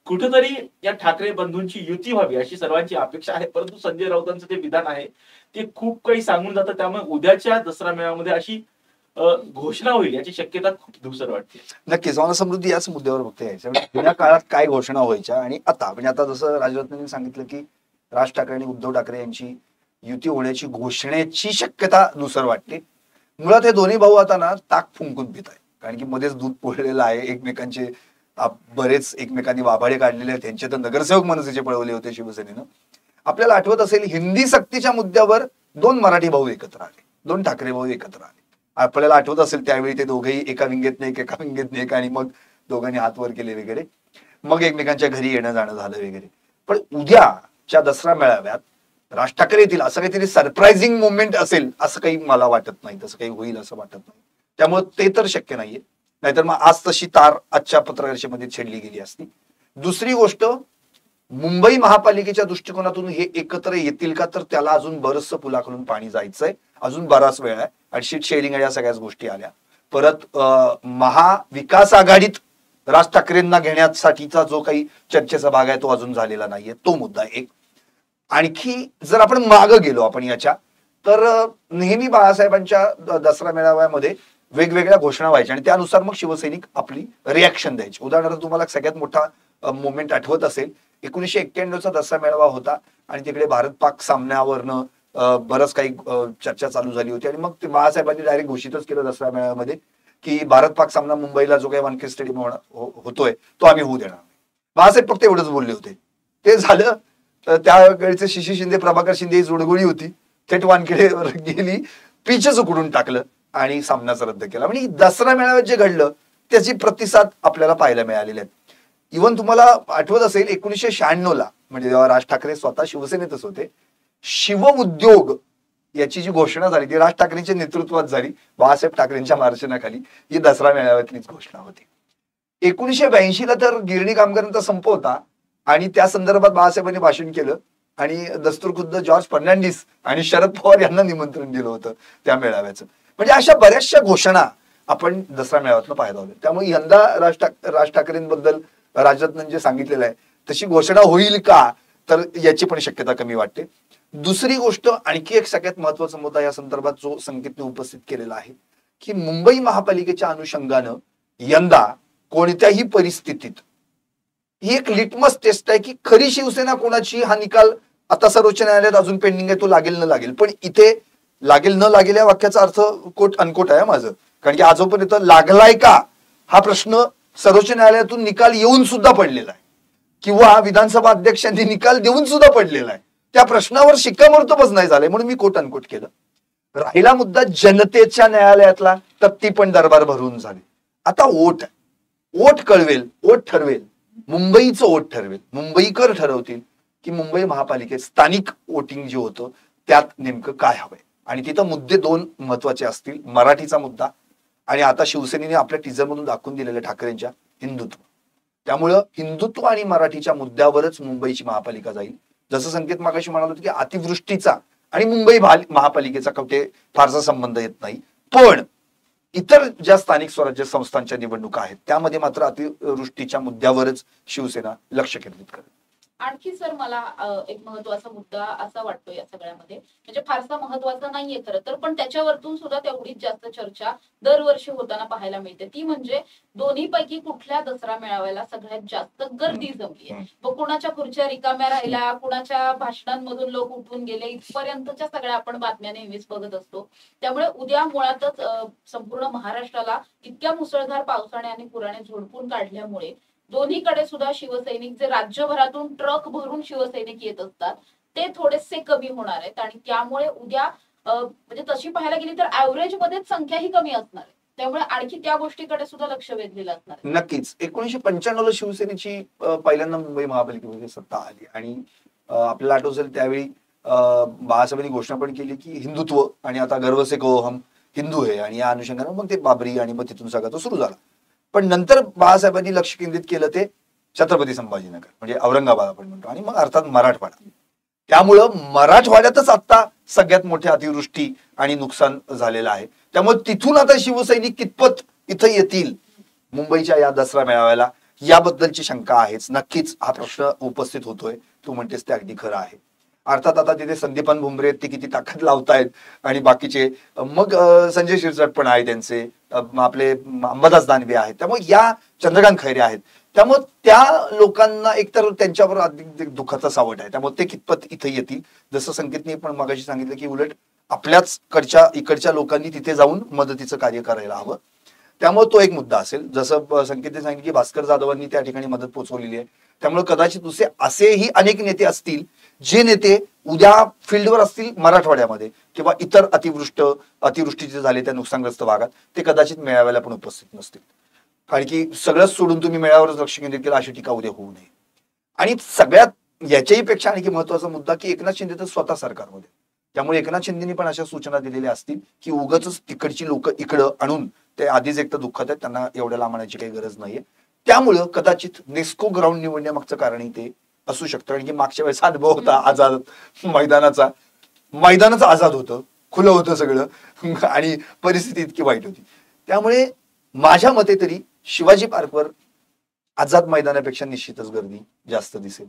S3: कुठेतरी या ठाकरे बंधूंची युती व्हावी अशी सर्वांची अपेक्षा आहे. परंतु संजय राऊतांचं जे विधान आहे ते खूप काही सांगून जातं. त्यामुळे उद्याच्या दसरा मेळाव्यामध्ये अशी घोषणा होईल याची शक्यता खूप धुसर वाटते.
S2: नक्कीच. मला समृद्धी याच मुद्द्यावर बघता यायचं, जुन्या काळात काय घोषणा व्हायच्या आणि आता, म्हणजे आता जसं राजरत्नांनी सांगितलं की राज ठाकरे आणि उद्धव ठाकरे यांची युती होण्याची घोषणेची शक्यता धुसर वाटते. मुळात हे दोन्ही भाऊ आता ना ताक फुंकून पित आहे, कारण की मध्येच दूध पोळलेलं आहे. एकमेकांचे बरेच एकमेकांनी वाभाडे काढलेले आहेत. त्यांचे तर नगरसेवक मनसेचे पळवले होते शिवसेनेनं. आपल्याला आठवत असेल हिंदी सक्तीच्या मुद्द्यावर दोन मराठी भाऊ एकत्र आले, दोन ठाकरे भाऊ एकत्र आले. आपल्याला आठवत असेल त्यावेळी ते दोघेही एका विंगेत नाही, एका विंगेत नाही, आणि मग दोघांनी हात वर केले वगैरे, मग एकमेकांच्या घरी येणं जाणं झालं वगैरे. पण उद्याच्या दसरा मेळाव्यात राज ठाकरे येतील असं काहीतरी सरप्राइझिंग मोमेंट असेल असं काही मला वाटत नाही, तसं काही होईल असं वाटत नाही. त्यामुळे ते तर शक्य नाहीये. नाहीतर मग आज तशी तार आजच्या पत्रकारितेमध्ये छेडली गेली असती. दुसरी गोष्ट, मुंबई महापालिकेच्या दृष्टिकोनातून हे एकत्र येतील का, तर त्याला अजून बरचसं पुलाखालून पाणी जायचंय, अजून बराच वेळ आहे. आणि शीट शेअरिंग या सगळ्याच गोष्टी आल्या. परत महाविकास आघाडीत राज ठाकरेंना घेण्यासाठीचा जो काही चर्चेचा भाग आहे तो अजून झालेला नाहीये, तो मुद्दा एक. आणखी जर आपण मागं गेलो आपण याच्या, तर नेहमी बाळासाहेबांच्या दसरा मेळाव्यामध्ये वेगवेगळ्या घोषणा व्हायच्या आणि त्यानुसार मग शिवसैनिक आपली रिॲक्शन द्यायची. उदाहरणार्थ तुम्हाला सगळ्यात मोठा मोमेंट आठवत असेल, 1991चा दसरा मेळावा होता आणि तिकडे भारत पाक सामन्यावरनं बरंच काही चर्चा चालू झाली होती आणि मग ते बाळासाहेबांनी डायरेक्ट घोषितच केलं दसरा मेळाव्यामध्ये की भारत पाक सामना मुंबईला जो काही वानखेडे स्टेडियम होतोय तो आम्ही होऊ देणार. बाळासाहेब फक्त एवढंच बोलले होते, ते झालं. त्यावेळेचे शिशी शिंदे, प्रभाकर शिंदे ही जोडगोळी होती, थेट वानखेडेवर गेली, पिचच उकडून टाकलं आणि सामनाच रद्द केला. म्हणजे दसरा मेळाव्यात जे घडलं त्याची प्रतिसाद आपल्याला पाहायला मिळालेले आहेत. इव्हन तुम्हाला आठवत असेल 1996ला, म्हणजे जेव्हा राज ठाकरे स्वतः शिवसेनेतच होते, शिवउद्योग याची जी घोषणा झाली ती राज ठाकरेंच्या नेतृत्वात झाली, बाळासाहेब ठाकरेंच्या मार्गदर्शनाखाली. ही दसरा मेळाव्यातलीच घोषणा होती. 1982ला तर गिरणी कामगारांचा संप होता आणि त्या संदर्भात बाळासाहेबांनी भाषण केलं आणि दस्तूरखुद्द जॉर्ज फर्नांडिस आणि शरद पवार यांना निमंत्रण दिलं होतं त्या मेळाव्याचं. म्हणजे अशा बऱ्याचशा घोषणा आपण दसरा मेळाव्यातनं पाहायला होत्या. त्यामुळे यंदा राज ठाकरेंबद्दल राजरत्नांनी जे सांगितलेलं आहे तशी घोषणा होईल का, तर याची पण शक्यता कमी वाटते. दुसरी गोष्ट, आणखी एक सगळ्यात महत्वाचा मुद्दा या संदर्भात जो संकेतने उपस्थित केलेला आहे की मुंबई महापालिकेच्या अनुषंगानं यंदा कोणत्याही परिस्थितीत ही एक लिटमस टेस्ट आहे की खरी शिवसेना कोणाची, हा निकाल आता सर्वोच्च न्यायालयात अजून पेंडिंग आहे, तो लागेल न लागेल. पण इथे लागेल न लागेल या वाक्याचा अर्थ कोट अनकोट आहे माझं. कारण की आजोपर्यंत लागलाय का हा प्रश्न सर्वोच्च न्यायालयातून निकाल येऊन सुद्धा पडलेला आहे किंवा विधानसभा अध्यक्षांनी निकाल देऊन सुद्धा पडलेला आहे. त्या प्रश्नावर शिक्कामोर्तबच नाही झाले म्हणून मी कोट अनकोट केलं. राहिला मुद्दा जनतेच्या न्यायालयातला, तर ती पण दरबार भरून झाली. आता वोट आहे, वोट कळवेल, वोट ठरवेल, मुंबईचं वोट ठरवेल. मुंबईकर ठरवतील की मुंबई महापालिकेत स्थानिक वोटिंग जे होतं त्यात नेमकं काय हवंय. आणि तिथं मुद्दे दोन महत्वाचे असतील, मराठीचा मुद्दा आणि आता शिवसेनेने आपल्या टीजरमधून दाखवून दिलेल्या ठाकरेंच्या हिंदुत्व. त्यामुळं हिंदुत्व आणि मराठीच्या मुद्द्यावरच मुंबईची महापालिका जाईल. जसं संकेत मागाशी म्हणाल होतं की अतिवृष्टीचा आणि मुंबई महापालिकेचा कुठे फारसा संबंध येत नाही, पण इतर ज्या स्थानिक स्वराज्य संस्थांच्या निवडणुका आहेत त्यामध्ये मात्र अतिवृष्टीच्या मुद्द्यावरच शिवसेना लक्ष केंद्रित करेल.
S1: आणखी सर मला एक महत्वाचा मुद्दा असा वाटतो या सगळ्यामध्ये, म्हणजे फारसा महत्वाचा नाहीये खरं तर, पण त्याच्यावरतून सुद्धा तेवढीच जास्त चर्चा दरवर्षी होताना पाहायला मिळते. ती म्हणजे दोन्ही पैकी कुठल्या दसरा मेळाव्याला सगळ्यात जास्त गर्दी जमली आहे. मग कुणाच्या खुर्च्या रिकाम्या राहिल्या, कुणाच्या भाषणांमधून लोक उठून गेले, इथपर्यंतच्या सगळ्या आपण बातम्या नेहमीच बघत असतो. त्यामुळे उद्या मुळातच संपूर्ण महाराष्ट्राला इतक्या मुसळधार पावसाने आणि पुराने झोडपून काढल्यामुळे दोन्हीकडे सुद्धा शिवसैनिक, जे राज्यभरातून ट्रक भरून शिवसैनिक येत असतात, ते थोडेसे कमी होणार आहेत. आणि त्यामुळे उद्या म्हणजे तशी पाहायला गेली तर ऍव्हरेज मध्ये संख्या ही कमी असणार आहे. त्यामुळे आणखी त्या गोष्टीकडे सुद्धा लक्ष वेधलेलं असणार आहे.
S2: नक्कीच 1995 ला शिवसेनेची पहिल्यांदा मुंबई महापालिकेमध्ये सत्ता आली आणि आपल्याला आठवत असेल त्यावेळी बाळासाहेबांनी घोषणा पण केली की हिंदुत्व आणि आता गर्व से कहो हम हिंदू है, आणि या अनुषंगाने मग ते बाबरी आणि मग तिथून सगळं तो सुरू झाला. पण नंतर बाळासाहेबांनी लक्ष केंद्रित केलं ते छत्रपती संभाजीनगर म्हणजे औरंगाबाद आपण म्हणतो, आणि मग अर्थात मराठवाडा. त्यामुळं मराठवाड्यातच आता सगळ्यात मोठी अतिवृष्टी आणि नुकसान झालेलं आहे. त्यामुळे तिथून आता शिवसैनिक कितपत इथं येतील मुंबईच्या या दसरा मेळाव्याला याबद्दलची शंका आहेच. नक्कीच हा प्रश्न उपस्थित होतोय, तू म्हणतेस ते अगदी खरं आहे. अर्थात आता तिथे संदीपान भुमरे ते किती ताकद लावतायत आणि बाकीचे, मग संजय शिरसाट पण आहे, त्यांचे आपले अंबादास दानवे आहेत, त्यामुळे या चंद्रकांत खैरे आहेत. त्यामुळे त्या लोकांना एकतर त्यांच्यावर अधिक दुःखाचा सावट आहे. त्यामुळे ते कितपत इथे येतील, जसं संकेतने पण मगाशी सांगितलं की उलट आपल्याच इकडच्या लोकांनी तिथे जाऊन मदतीचं कार्य करायला हवं. त्यामुळे तो एक मुद्दा असेल. जसं संकेतने सांगितलं की भास्कर जाधवांनी त्या ठिकाणी मदत पोहोचवलेली आहे. त्यामुळे कदाचित असेही अनेक नेते असतील जे नेते उद्या फील्डवर असतील मराठवाड्यामध्ये किंवा इतर अतिवृष्टीचे झाले त्या नुकसानग्रस्त भागात, ते कदाचित मेळाव्याला पण उपस्थित नसतील. कारण की सगळंच सोडून तुम्ही मेळाव्यावरच लक्ष केंद्रित केलं अशी टीका उद्या होऊ नये. आणि सगळ्यात याच्याही पेक्षा आणखी महत्वाचा मुद्दा की एकनाथ शिंदे तर स्वतः सरकारमध्ये, त्यामुळे एकनाथ शिंदेनी पण अशा सूचना दिलेल्या असतील की उगाच तिकडची लोक इकडं आणून ते आधीच एक तर दुःखात आहेत, त्यांना एवढ्या लांब आणायची काही गरज नाहीये. त्यामुळं कदाचित नेस्को ग्राउंड निवडण्यामागचं कारणही ते असू शकतं. कारण की मागच्या वेळेस अनुभव होता आझाद मैदानाचं आझाद होतं, खुलं होतं सगळं आणि परिस्थिती इतकी वाईट होती. त्यामुळे माझ्या मते तरी शिवाजी पार्कवर आझाद मैदानापेक्षा निश्चितच गर्दी जास्त दिसेल,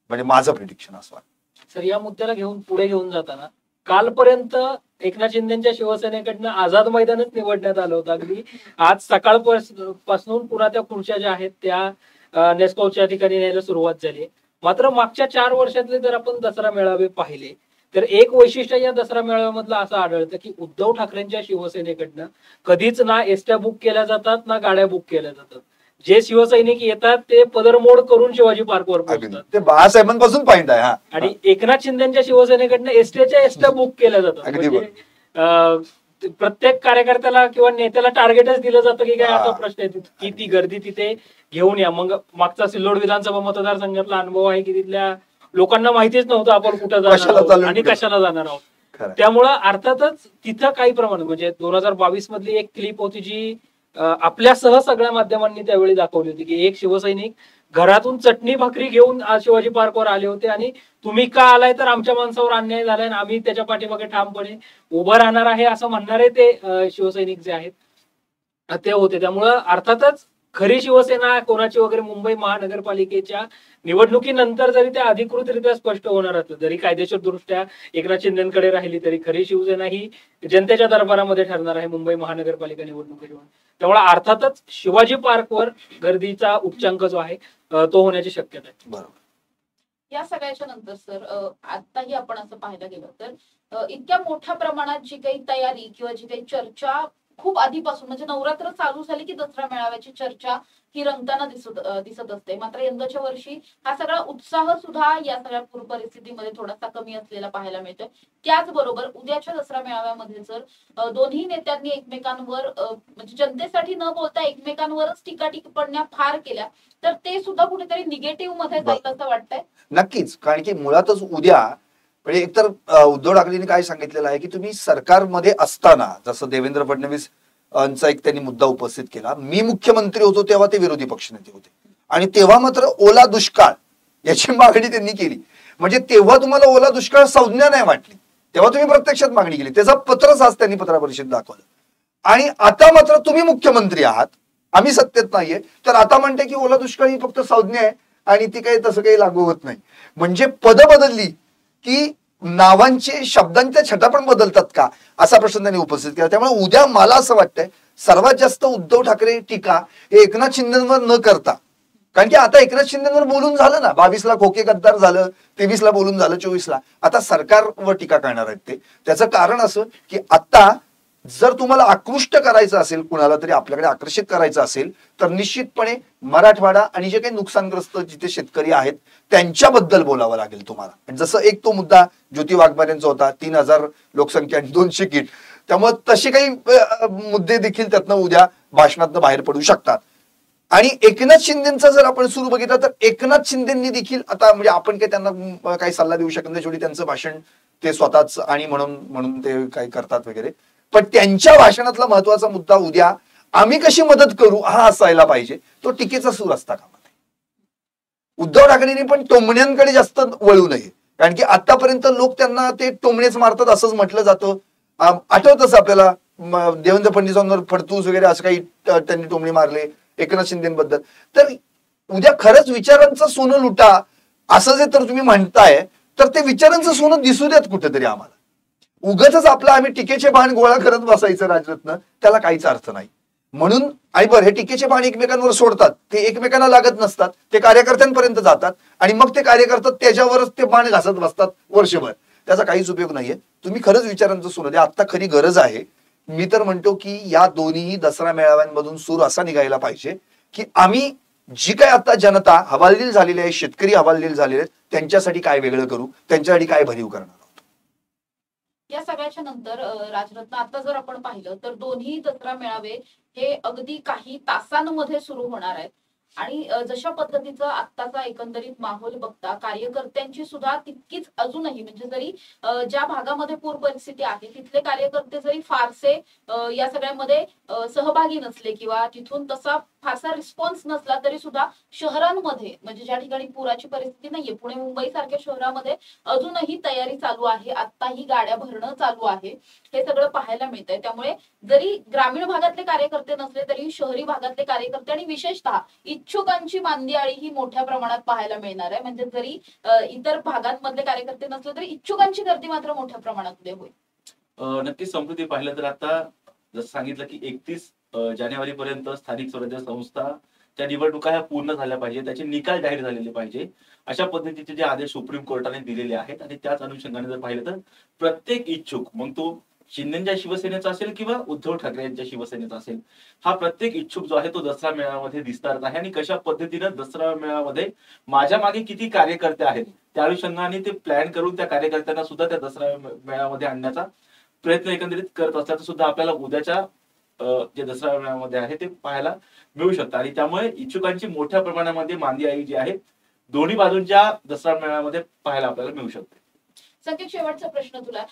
S2: म्हणजे माझं प्रिडिक्शन असं वाटतं.
S4: सर, या मुद्द्याला पुढे घेऊन जाताना कालपर्यंत एकनाथ शिंदेच्या शिवसेनेकडनं आझाद मैदानच निवडण्यात आलं होतं. अगदी आज सकाळपासून पुन्हा त्या खुर्च्या ज्या आहेत त्या नेस्कोच्या ठिकाणी न्यायला सुरुवात झाली. मात्र मागच्या 4 वर्षातले जर आपण दसरा मेळावे पाहिले तर एक वैशिष्ट्य या दसरा मेळाव्यामधलं असं आढळतं की उद्धव ठाकरेंच्या शिवसेनेकडनं कधीच ना एसट्या बुक केल्या जातात ना गाड्या बुक केल्या जातात. जे शिवसैनिक येतात ते पदरमोड करून शिवाजी पार्कवर पोहोचतात.
S2: ते बाळासाहेबांपासून पॉइंट आहे.
S4: आणि एकनाथ शिंदेच्या शिवसेनेकडनं एसट्या बुक केल्या जातात. म्हणजे प्रत्येक कार्यकर्त्याला किंवा नेत्याला टार्गेटच दिलं जातं की काय असा प्रश्न आहे की ती गर्दी तिथे घेऊन या. मग मागचा सिल्लोड विधानसभा मतदारसंघातला अनुभव आहे की तिथल्या लोकांना माहितीच नव्हतं आपण कुठं जाणार आणि कशाला जाणार आहोत. त्यामुळं अर्थातच तिथं काही प्रमाणात म्हणजे 2022 मधली एक क्लिप होती जी आपल्यासह सगळ्या माध्यमांनी त्यावेळी दाखवली होती की एक शिवसैनिक घरातून चटणी भाकरी घेऊन आज शिवाजी पार्कवर आले होते आणि तुम्ही का आलाय तर आमच्या माणसावर अन्याय झालाय आणि आम्ही त्याच्या पाठीमागे ठामपणे उभं राहणार आहे असं म्हणणारे ते शिवसैनिक जे आहेत ते होते. त्यामुळं अर्थातच खरी शिवसेना कोणाची वगैरे मुंबई महानगरपालिकेच्या निवडणुकीनंतर जरी त्या अधिकृतरित्या स्पष्ट होणार असलं, जरी कायदेशीर दृष्ट्या एकनाथ शिंदेकडे राहिली तरी खरी शिवसेना ही जनतेच्या दरबारामध्ये ठरणार आहे मुंबई महानगरपालिका निवडणुकीवर. त्यामुळे अर्थातच शिवाजी पार्कवर गर्दीचा उच्चांक जो आहे तो होण्याची शक्यता आहे.
S2: बरोबर.
S1: या सगळ्याच्या नंतर सर आताही आपण असं पाहायला गेलं तर इतक्या मोठ्या प्रमाणात जी काही तयारी किंवा जी काही चर्चा खूप आधीपासून म्हणजे नवरात्र चालू झाली की दसरा मेळाव्याची चर्चा ही रंगताना दिसत असते. मात्र यंदाच्या वर्षी हा सगळा उत्साह सुद्धा या सगळ्या पूर परिस्थितीमध्ये थोडासा कमी असलेला पाहायला मिळतोय. त्याचबरोबर उद्याच्या दसरा मेळाव्यामध्ये जर दोन्ही नेत्यांनी एकमेकांवर म्हणजे जनतेसाठी न बोलता एकमेकांवरच टीका टिप्पण्या फार केल्या तर ते सुद्धा कुठेतरी निगेटिव्ह मध्ये जाईल असं वाटतंय.
S2: नक्कीच, कारण की मुळातच उद्या म्हणजे एकतर उद्धव ठाकरेंनी काय सांगितलेलं आहे की तुम्ही सरकारमध्ये असताना, जसं देवेंद्र फडणवीस यांचा एक त्यांनी मुद्दा उपस्थित केला, मी मुख्यमंत्री होतो तेव्हा ते विरोधी पक्षनेते होते आणि तेव्हा मात्र ओला दुष्काळ याची मागणी त्यांनी केली. म्हणजे तेव्हा तुम्हाला ओला दुष्काळ संज्ञा नाही वाटली, तेव्हा तुम्ही प्रत्यक्षात मागणी केली, त्याचा पत्रच आज त्यांनी पत्रपरिषदेत दाखवलं. आणि आता मात्र तुम्ही मुख्यमंत्री आहात, आम्ही सत्तेत नाहीये, तर आता म्हणते की ओला दुष्काळ ही फक्त संज्ञा आहे आणि ती काही तसं काही लागू होत नाही. म्हणजे पद बदलली की नावांचे शब्दांच्या छटा पण बदलतात का, असा प्रश्न त्यांनी उपस्थित केला. त्यामुळे उद्या मला असं वाटतंय सर्वात जास्त उद्धव ठाकरे टीका हे एकनाथ शिंदेवर न करता, कारण की आता एकनाथ शिंदेवर बोलून झालं ना, 22ला खोके गद्दार झालं, 23ला बोलून झालं, 24ला आता सरकारवर टीका करणार आहेत ते. त्याचं कारण असं की आता जर तुम्हाला आकृष्ट करायचं असेल, कुणाला तरी आपल्याकडे आकर्षित करायचं असेल, तर निश्चितपणे मराठवाडा आणि जे काही नुकसानग्रस्त जिथे शेतकरी आहेत त्यांच्याबद्दल बोलावं लागेल तुम्हाला. आणि जसं एक तो मुद्दा ज्योती वाघमारेंचा होता, 3,000 लोकसंख्या आणि 200 किट, त्यामुळे तसे काही मुद्दे देखील त्यातनं उद्या भाषणातनं बाहेर पडू शकतात. आणि एकनाथ शिंदेचा जर आपण सुरू बघितलं तर एकनाथ शिंदेंनी देखील आता म्हणजे आपण काही त्यांना काही सल्ला देऊ शकत नाही, शेवटी त्यांचं भाषण ते स्वतःच आणि म्हणून ते काही करतात वगैरे, पण त्यांच्या भाषणातला महत्वाचा मुद्दा उद्या आम्ही कशी मदत करू हा असायला पाहिजे. तो टीकेचा सूर असता कामा नये. उद्धव ठाकरेंनी पण टोमण्यांकडे जास्त वळू नये, कारण की आतापर्यंत लोक त्यांना ते टोमणेच मारतात असंच म्हटलं जातं. आठवतच आपल्याला देवेंद्र फडणवीसांवर फडतूस वगैरे असं काही त्यांनी टोमणे मारले एकनाथ शिंदेबद्दल. तर उद्या खरंच विचारांचं सोनं लुटा असं जे तर तुम्ही म्हणताय, तर ते विचारांचं सोनं दिसू द्यात कुठेतरी आम्हाला. उगाचच आपलं आम्ही टीकेचे बाण गोळा करत बसायचं राजरत्न, त्याला काहीच अर्थ नाही. म्हणून आणि बरं, हे टीकेचे बाण एकमेकांवर सोडतात, ते एकमेकांना लागत नसतात, ते कार्यकर्त्यांपर्यंत जातात आणि मग ते कार्यकर्ते त्याच्यावरच ते बाण घासत बसतात वर्षभर. त्याचा काहीच उपयोग नाहीये. तुम्ही खरंच विचारांचं सोनं द्या. आता खरी गरज आहे. मी तर म्हणतो की या दोन्ही दसरा मेळाव्यांमधून सूर असा निघायला पाहिजे की आम्ही जी काय आता जनता हवालदिल झालेली आहे, शेतकरी हवालदिल झालेले आहेत, त्यांच्यासाठी काय वेगळं करू, त्यांच्यासाठी काय भरीव करणार.
S1: या सगळ्याच्या नंतर राजरत्न आता जर आपण पाहिलं तर दोन्ही दसरा मेळावे हे अगदी काही तासांमध्ये सुरू होणार आहेत आणि जशा पद्धतीचा आत्ताचा एकंदरीत माहोल बघता कार्यकर्त्यांची सुद्धा तितकीच अजूनही म्हणजे जरी ज्या भागामध्ये पूर परिस्थिती आहे तिथले कार्यकर्ते जरी फारसे या सगळ्यामध्ये सहभागी नसले किंवा तिथून तसा फारसा रिस्पॉन्स नसला तरी सुद्धा शहरांमध्ये म्हणजे ज्या ठिकाणी पुराची परिस्थिती नाहीये, पुणे मुंबई सारख्या शहरामध्ये अजूनही तयारी चालू आहे, आत्ताही गाड्या भरणं चालू आहे, हे सगळं पाहायला मिळतंय. त्यामुळे जरी ग्रामीण भागातले कार्यकर्ते नसले तरी शहरी भागातले कार्यकर्ते आणि विशेषतः इच्छुकांची मांदियाळी ही मोठ्या प्रमाणात पाहायला मिळणार आहे. म्हणजे जरी इतर भागांमधले कार्यकर्ते नसले तरी इच्छुकांची गर्दी मात्र मोठ्या प्रमाणात उद्या होईल.
S3: नक्कीच समृद्धी पाहिलं तर आता जसं सांगितलं की 31 जानेवारी पर्यंत स्थानिक स्वराज्य संस्थाच्या निवडणुका ह्या पूर्ण झाल्या पाहिजे, त्याचे निकाल जाहीर झालेले पाहिजे, अशा पद्धतीचे जे आदेश सुप्रीम कोर्टाने दिलेले आहेत. आणि त्याच अनुषंगाने जर पाहिलं तर प्रत्येक इच्छुक, मग तो शिंदेच्या शिवसेनेचा असेल किंवा उद्धव ठाकरे यांच्या शिवसेनेचा असेल, हा प्रत्येक इच्छुक जो आहे तो दसरा मेळाव्यामध्ये विस्तारत आहे. आणि कशा पद्धतीनं दसरा मेळाव्यामध्ये माझ्या मागे किती कार्यकर्ते आहेत त्या अनुषंगाने ते प्लॅन करून त्या कार्यकर्त्यांना सुद्धा त्या दसरा मेळाव्यामध्ये आणण्याचा प्रयत्न एकंदरीत करत असल्याचं सुद्धा आपल्याला उद्याच्या जे दसरा मेळाव्यामध्ये आहे ते पाहायला मिळू शकतं. आणि त्यामुळे इच्छुकांची मोठ्या प्रमाणामध्ये मांदियाळी जी आहे दोन्ही बाजूंच्या दसरा मेळाव्यामध्ये पाहायला आपल्याला मिळू शकते.
S1: संकेत, शेवटचा प्रश्न तुला.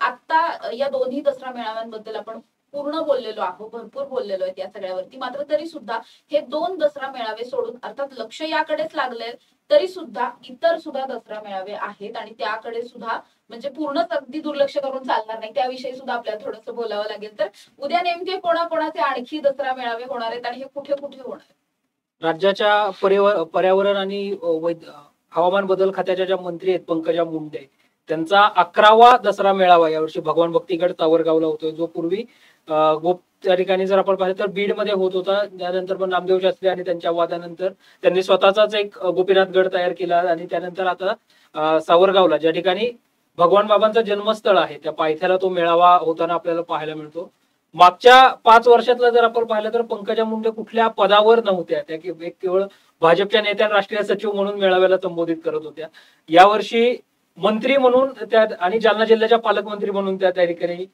S1: आता या दोन्ही दसरा मेळाव्यांबद्दल आपण पूर्ण बोललेलो आहोत, भरपूर बोललेलो आहे या सगळ्यावरती, मात्र तरी सुद्धा हे 2 दसरा मेळावे सोडून अर्थात लक्ष याकडेच लागले तरी सुद्धा इतर सुद्धा दसरा मेळावे आहेत आणि त्याकडे सुद्धा म्हणजे पूर्णच अगदी दुर्लक्ष करून चालणार नाही, त्याविषयी सुद्धा आपल्याला थोडंसं बोलावं लागेल. तर उद्या नेमके कोणाकोणाचे आणखी दसरा मेळावे होणार आहेत आणि हे कुठे कुठे होणार आहेत?
S4: राज्याच्या पर्यावरण आणि हवामान बदल खात्याच्या ज्या मंत्री आहेत पंकजा मुंडे, त्यांचा 11वा दसरा मेळावा यावर्षी भगवान भक्तीगड सावरगावला होतोय, जो पूर्वी त्या ठिकाणी जर आपण पाहिलं तर बीडमध्ये होत होता. त्यानंतर पण नामदेव शास्त्री आणि त्यांच्या वादानंतर त्यांनी स्वतःचाच एक गोपीनाथ गड तयार केला आणि त्यानंतर आता सावरगावला, ज्या ठिकाणी भगवान बाबांचं जन्मस्थळ आहे, त्या पायथ्याला तो मेळावा होताना आपल्याला पाहायला मिळतो. मागच्या 5 वर्षातला जर आपण पाहिलं तर पंकजा मुंडे कुठल्या पदावर नव्हत्या, त्या केवळ भाजपच्या नेत्या राष्ट्रीय सचिव म्हणून मेळाव्याला संबोधित करत होत्या. यावर्षी मंत्री म्हणून त्या आणि जालना जिल्ह्याच्या पालकमंत्री म्हणून त्या ठिकाणी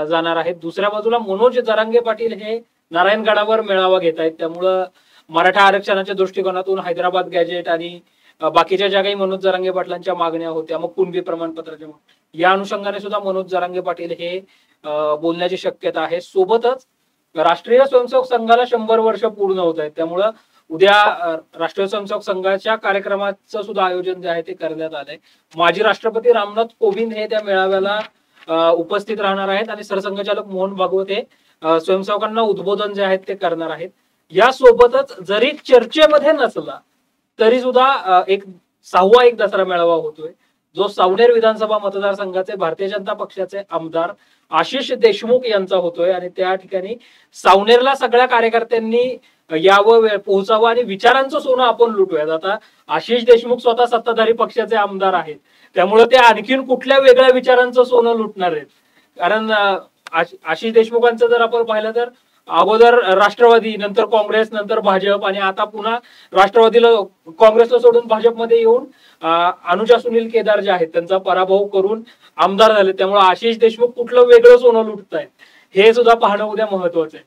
S4: जाणार आहेत. दुसऱ्या बाजूला मनोज जरांगे पाटील हे नारायणगडावर मेळावा घेत आहेत. त्यामुळं मराठा आरक्षणाच्या दृष्टिकोनातून हैदराबाद गॅजेट आणि बाकीच्या ज्या काही मनोज जरांगे पाटलांच्या मागण्या होत्या, मग कुणबी प्रमाणपत्राच्या, या अनुषंगाने सुद्धा मनोज जरांगे पाटील हे बोलण्याची शक्यता आहे. सोबतच राष्ट्रीय स्वयंसेवक संघाला 100 वर्ष पूर्ण होत आहेत. त्यामुळं उद्या राष्ट्रीय स्वयंसेवक संघाच्या कार्यक्रमाचं सुद्धा आयोजन जे आहे ते करण्यात आलंय. माजी राष्ट्रपती रामनाथ कोविंद हे त्या मेळाव्याला उपस्थित राहणार आहेत आणि सरसंघचालक मोहन भागवत हे स्वयंसेवकांना उद्बोधन जे आहेत ते करणार आहेत. यासोबतच जरी चर्चेमध्ये नसला तरी सुद्धा एक 6वा दसरा मेळावा होतोय, जो सावनेर विधानसभा मतदारसंघाचे भारतीय जनता पक्षाचे आमदार आशिष देशमुख यांचा होतोय आणि त्या ठिकाणी सावनेरला सगळ्या कार्यकर्त्यांनी यावं, पोहोचावं आणि विचारांचं सोनं आपण लुटूयात. आता आशिष देशमुख स्वतः सत्ताधारी पक्षाचे आमदार आहेत, त्यामुळे ते आणखीन कुठल्या वेगळ्या विचारांचं सोनं लुटणार आहेत. कारण आशिष देशमुखांचं जर आपण पाहिलं तर अगोदर राष्ट्रवादी, नंतर काँग्रेस, नंतर भाजप आणि आता पुन्हा राष्ट्रवादीला काँग्रेसला सोडून भाजपमध्ये येऊन अनुजा सुनील केदार जे आहेत त्यांचा पराभव करून आमदार झाले. त्यामुळे आशिष देशमुख कुठलं वेगळं सोनं लुटतायत हे सुद्धा पाहणं उद्या महत्वाचं आहे.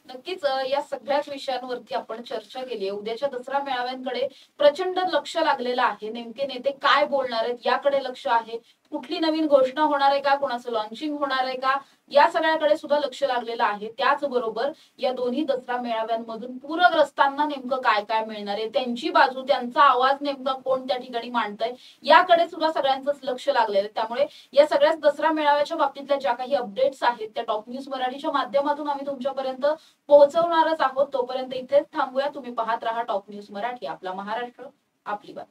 S1: नक्कीच या सगळ्याच विषयांवरती आपण चर्चा केली आहे. उद्याच्या दसरा मेळाव्यांकडे प्रचंड लक्ष लागलेलं आहे. नेमके नेते काय बोलणार आहेत याकडे लक्ष आहे. कुठली नवीन घोषणा होणार आहे का, कोणाचं लॉन्चिंग होणार आहे का, या सगळ्याकडे सुद्धा लक्ष लागलेलं आहे. त्याचबरोबर या दोन्ही दसरा मेळाव्यांमधून पूरग्रस्तांना नेमकं काय काय मिळणार आहे, त्यांची बाजू, त्यांचा आवाज नेमका कोण त्या ठिकाणी मांडतंय, याकडे सुद्धा सगळ्यांचंच लक्ष लागलेलं आहे. त्यामुळे या सगळ्याच दसरा मेळाव्याच्या बाबतीतल्या ज्या काही अपडेट्स आहेत त्या टॉप न्यूज मराठीच्या माध्यमातून आम्ही तुमच्यापर्यंत पोहोचवणारच आहोत. तोपर्यंत इथेच थांबूया. तुम्ही पाहत राहा टॉप न्यूज मराठी, आपला महाराष्ट्र, आपली बात.